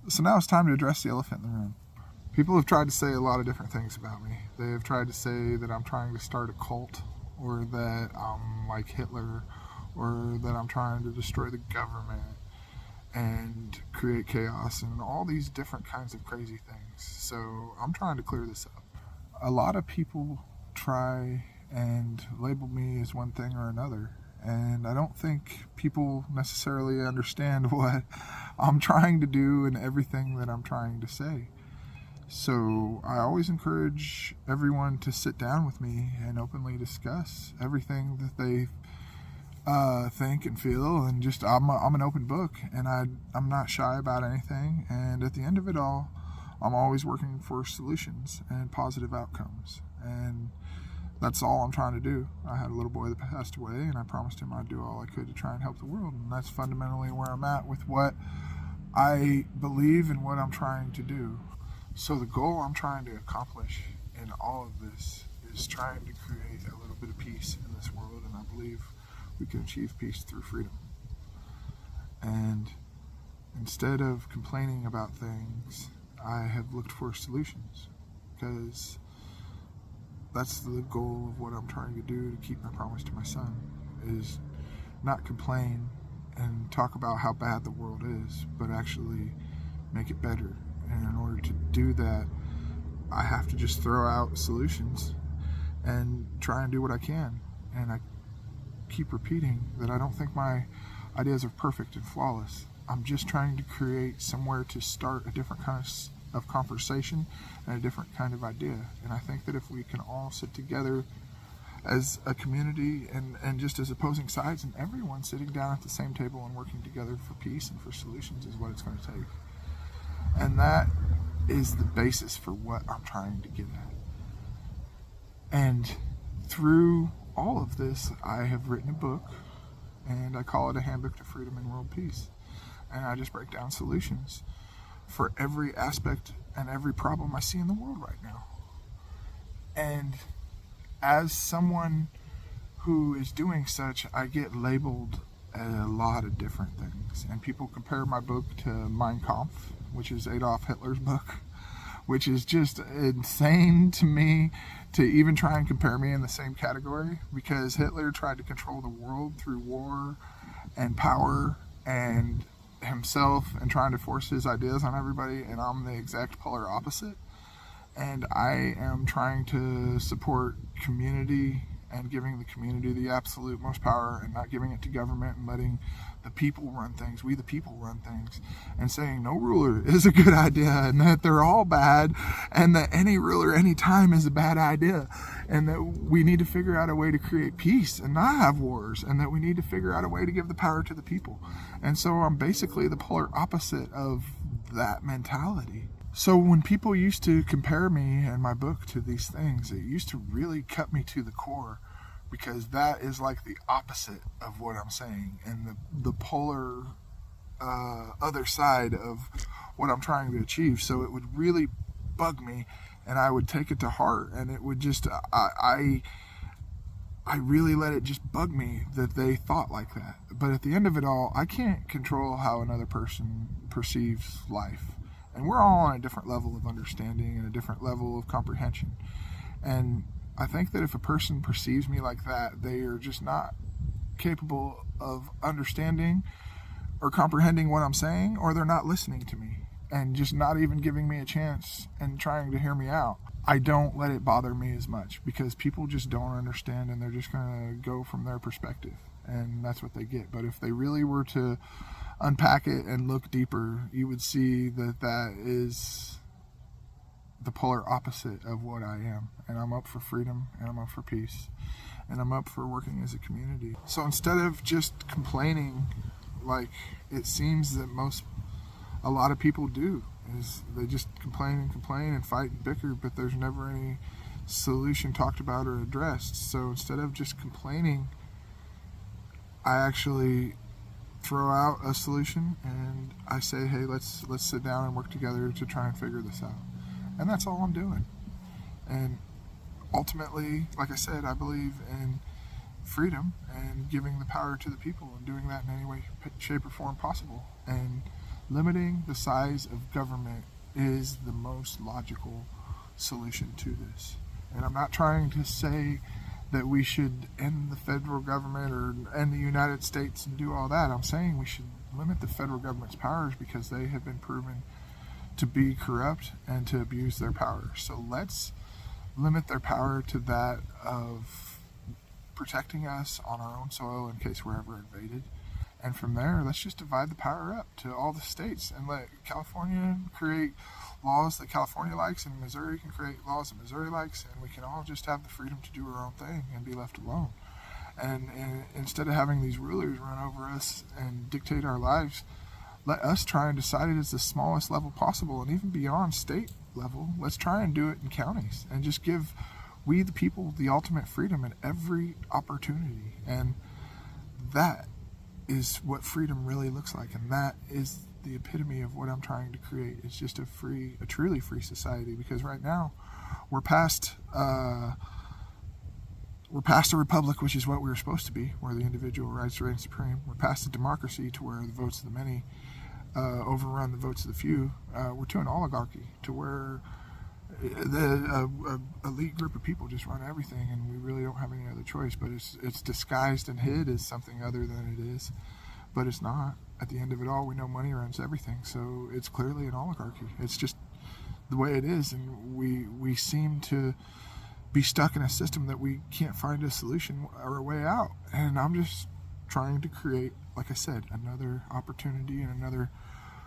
So now it's time to address the elephant in the room. People have tried to say a lot of different things about me. They have tried to say that I'm trying to start a cult, or that I'm like Hitler, or that I'm trying to destroy the government and create chaos, and all these different kinds of crazy things. So I'm trying to clear this up. A lot of people try and label me as one thing or another, and I don't think people necessarily understand what I'm trying to do and everything that I'm trying to say. So I always encourage everyone to sit down with me and openly discuss everything that they think and feel, and just I'm an open book, and I'm not shy about anything. And at the end of it all, I'm always working for solutions and positive outcomes, and that's all I'm trying to do. I had a little boy that passed away, and I promised him I'd do all I could to try and help the world, and that's fundamentally where I'm at with what I believe and what I'm trying to do. So the goal I'm trying to accomplish in all of this is trying to create a little bit of peace in this world, and I believe we can achieve peace through freedom. And instead of complaining about things, I have looked for solutions, because that's the goal of what I'm trying to do to keep my promise to my son, is not complain and talk about how bad the world is, but actually make it better. And in order to do that, I have to just throw out solutions and try and do what I can. And I keep repeating that I don't think my ideas are perfect and flawless. I'm just trying to create somewhere to start a different kind of conversation and a different kind of idea. And I think that if we can all sit together as a community and just as opposing sides, and everyone sitting down at the same table and working together for peace and for solutions, is what it's going to take. And that is the basis for what I'm trying to get at. And through all of this, I have written a book, and I call it A Handbook to Freedom and World Peace. And I just break down solutions for every aspect and every problem I see in the world right now. And as someone who is doing such, I get labeled a lot of different things. And people compare my book to Kampf, which is Adolf Hitler's book, which is just insane to me to even try and compare me in the same category, because Hitler tried to control the world through war and power and himself, and trying to force his ideas on everybody, and I'm the exact polar opposite. And I am trying to support community and giving the community the absolute most power, and not giving it to government, and letting the people run things. We the people run things, and saying no ruler is a good idea, and that they're all bad, and that any ruler any time is a bad idea, and that we need to figure out a way to create peace and not have wars, and that we need to figure out a way to give the power to the people. And so I'm basically the polar opposite of that mentality. So when people used to compare me and my book to these things, it used to really cut me to the core, because that is like the opposite of what I'm saying, and the polar other side of what I'm trying to achieve. So it would really bug me, and I would take it to heart, and it would just I really let it just bug me that they thought like that. But at the end of it all, I can't control how another person perceives life. And we're all on a different level of understanding and a different level of comprehension. And I think that if a person perceives me like that, they are just not capable of understanding or comprehending what I'm saying, or they're not listening to me and just not even giving me a chance and trying to hear me out. I don't let it bother me as much, because people just don't understand, and they're just going to go from their perspective, and that's what they get. But if they really were to unpack it and look deeper, you would see that that is the polar opposite of what I am. And I'm up for freedom, and I'm up for peace, and I'm up for working as a community. So instead of just complaining, like it seems that a lot of people do, is they just complain and fight and bicker, but there's never any solution talked about or addressed. So instead of just complaining, I actually throw out a solution, and I say, hey, let's sit down and work together to try and figure this out. And that's all I'm doing. And ultimately, like I said, I believe in freedom and giving the power to the people, and doing that in any way, shape, or form possible. And Limiting the size of government is the most logical solution to this. And I'm not trying to say that we should end the federal government or end the United States and do all that. I'm saying we should limit the federal government's powers because they have been proven to be corrupt and to abuse their power. So let's limit their power to that of protecting us on our own soil in case we're ever invaded. And from there, let's just divide the power up to all the states and let California create laws that California likes, and Missouri can create laws that Missouri likes, and we can all just have the freedom to do our own thing and be left alone. And instead of having these rulers run over us and dictate our lives, let us try and decide it at the smallest level possible, and even beyond state level, let's try and do it in counties and just give we the people the ultimate freedom in every opportunity. And that is what freedom really looks like, and that is the epitome of what I'm trying to create. It's just a truly free society, because right now we're past a republic, which is what we were supposed to be, where the individual rights reign supreme. We're past a democracy to where the votes of the many overrun the votes of the few. We're to an oligarchy to where the elite group of people just run everything, and we really don't have any other choice. But it's disguised and hid as something other than it is, but it's not. At the end of it all, we know money runs everything, so it's clearly an oligarchy. It's just the way it is, and we seem to be stuck in a system that we can't find a solution or a way out. And I'm just trying to create, like I said, another opportunity and another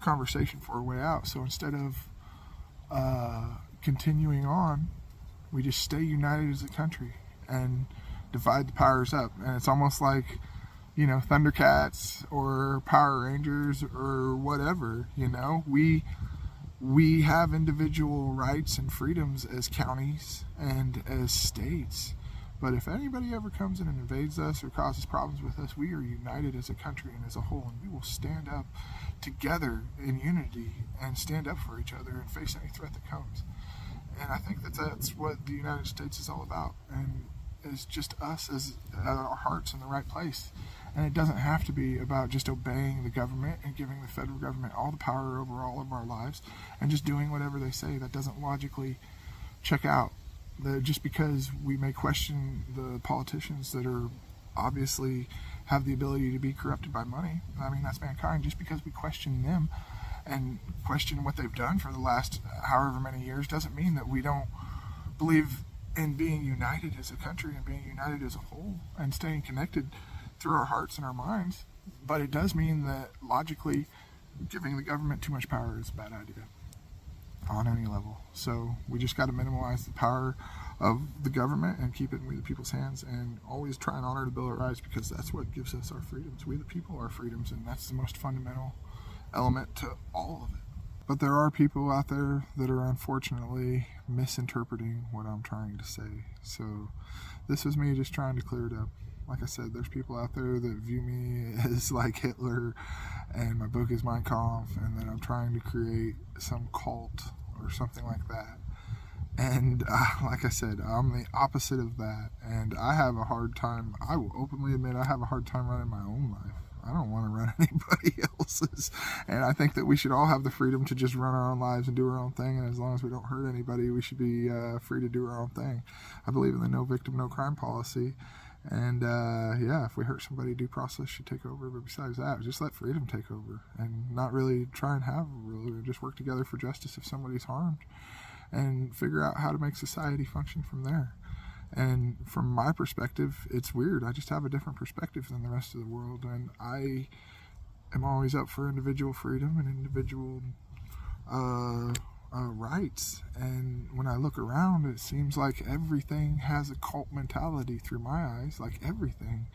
conversation for a way out. So instead of continuing on, we just stay united as a country and divide the powers up. And it's almost like, Thundercats or Power Rangers or whatever. We have individual rights and freedoms as counties and as states, but if anybody ever comes in and invades us or causes problems with us, we are united as a country and as a whole, and we will stand up together in unity and stand up for each other and face any threat that comes. And I think that's what the United States is all about, and is just us as our hearts in the right place. And it doesn't have to be about just obeying the government and giving the federal government all the power over all of our lives and just doing whatever they say. That doesn't logically check out. Just because we may question the politicians that are obviously have the ability to be corrupted by money, that's mankind. Just because we question them and question what they've done for the last however many years doesn't mean that we don't believe in being united as a country and being united as a whole and staying connected through our hearts and our minds. But it does mean that logically giving the government too much power is a bad idea on any level. So we just got to minimize the power of the government and keep it in we the people's hands, and always try and honor the Bill of Rights, because that's what gives us our freedoms. We the people are freedoms, and that's the most fundamental element to all of it. But there are people out there that are unfortunately misinterpreting what I'm trying to say. So this is me just trying to clear it up. Like I said, there's people out there that view me as like Hitler, and my book is Mein Kampf, and that I'm trying to create some cult or something like that. And like I said, I'm the opposite of that, and I have a hard time, I will openly admit, I have a hard time running my own life. I don't want to run anybody else's, and I think that we should all have the freedom to just run our own lives and do our own thing, and as long as we don't hurt anybody, we should be free to do our own thing. I believe in the no victim, no crime policy. And if we hurt somebody, due process should take over. But besides that, just let freedom take over, and not really try and have a rule. Just work together for justice if somebody's harmed, and figure out how to make society function from there. And from my perspective, it's weird. I just have a different perspective than the rest of the world, and I am always up for individual freedom and individual rights. And when I look around, it seems like everything has a cult mentality through my eyes. Like everything,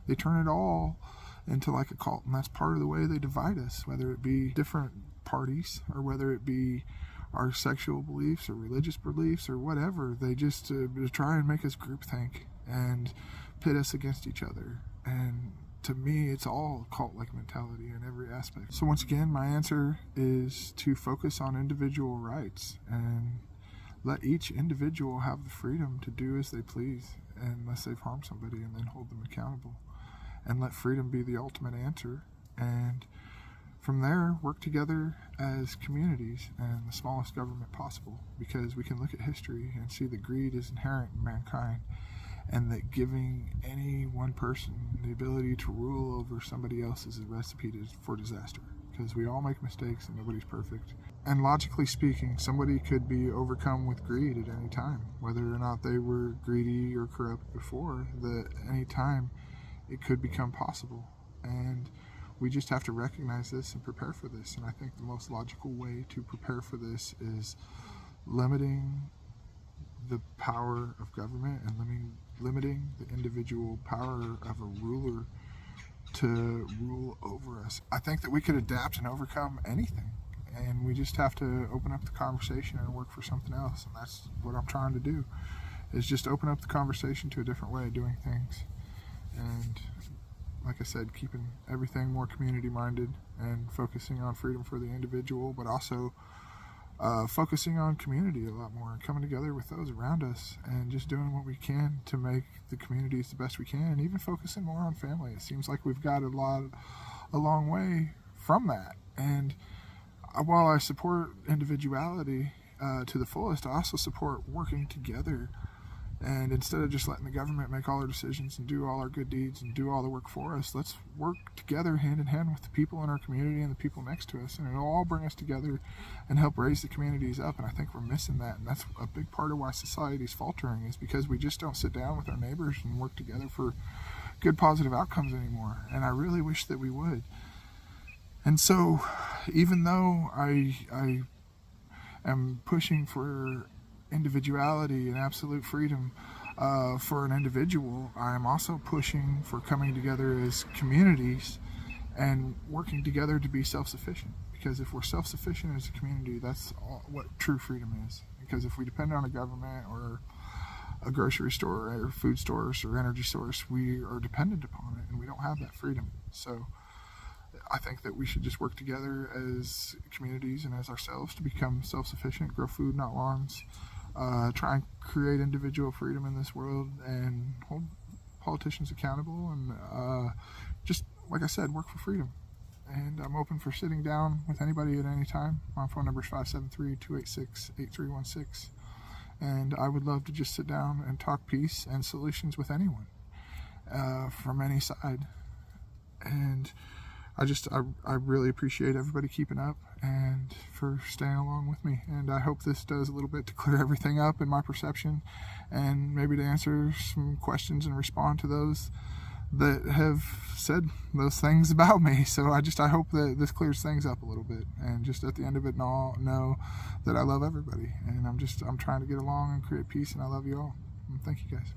they turn it all into like a cult, and that's part of the way they divide us, whether it be different parties or whether it be our sexual beliefs or religious beliefs or whatever. They just try and make us groupthink and pit us against each other. And to me, it's all cult-like mentality in every aspect. So once again, my answer is to focus on individual rights and let each individual have the freedom to do as they please, unless they've harmed somebody, and then hold them accountable. And let freedom be the ultimate answer. And from there, work together as communities and the smallest government possible, because we can look at history and see that greed is inherent in mankind, and that giving any one person the ability to rule over somebody else is a recipe for disaster, because we all make mistakes and nobody's perfect. And logically speaking, somebody could be overcome with greed at any time, whether or not they were greedy or corrupt before, that any time it could become possible. And we just have to recognize this and prepare for this. And I think the most logical way to prepare for this is limiting the power of government and limiting the individual power of a ruler to rule over us. I think that we could adapt and overcome anything, and we just have to open up the conversation and work for something else. And that's what I'm trying to do, is just open up the conversation to a different way of doing things. And like I said, keeping everything more community minded and focusing on freedom for the individual, but also focusing on community a lot more and coming together with those around us and just doing what we can to make the communities the best we can, and even focusing more on family. It seems like we've got a long way from that. And while I support individuality to the fullest, I also support working together. And instead of just letting the government make all our decisions and do all our good deeds and do all the work for us, let's work together hand in hand with the people in our community and the people next to us. And it'll all bring us together and help raise the communities up. And I think we're missing that. And that's a big part of why society's faltering, is because we just don't sit down with our neighbors and work together for good, positive outcomes anymore. And I really wish that we would. And so, even though I am pushing for individuality and absolute freedom for an individual, I am also pushing for coming together as communities and working together to be self-sufficient. Because if we're self-sufficient as a community, that's what true freedom is. Because if we depend on a government or a grocery store or food stores or energy source, we are dependent upon it, and we don't have that freedom. So I think that we should just work together as communities and as ourselves to become self-sufficient, grow food, not lawns, try and create individual freedom in this world, and hold politicians accountable, and just, like I said, work for freedom. And I'm open for sitting down with anybody at any time. My phone number is 573-286-8316. And I would love to just sit down and talk peace and solutions with anyone from any side. And I really appreciate everybody keeping up and for staying along with me. And I hope this does a little bit to clear everything up in my perception, and maybe to answer some questions and respond to those that have said those things about me. So I hope that this clears things up a little bit, and just at the end of it all, know that I love everybody, and I'm trying to get along and create peace, and I love you all. And thank you guys.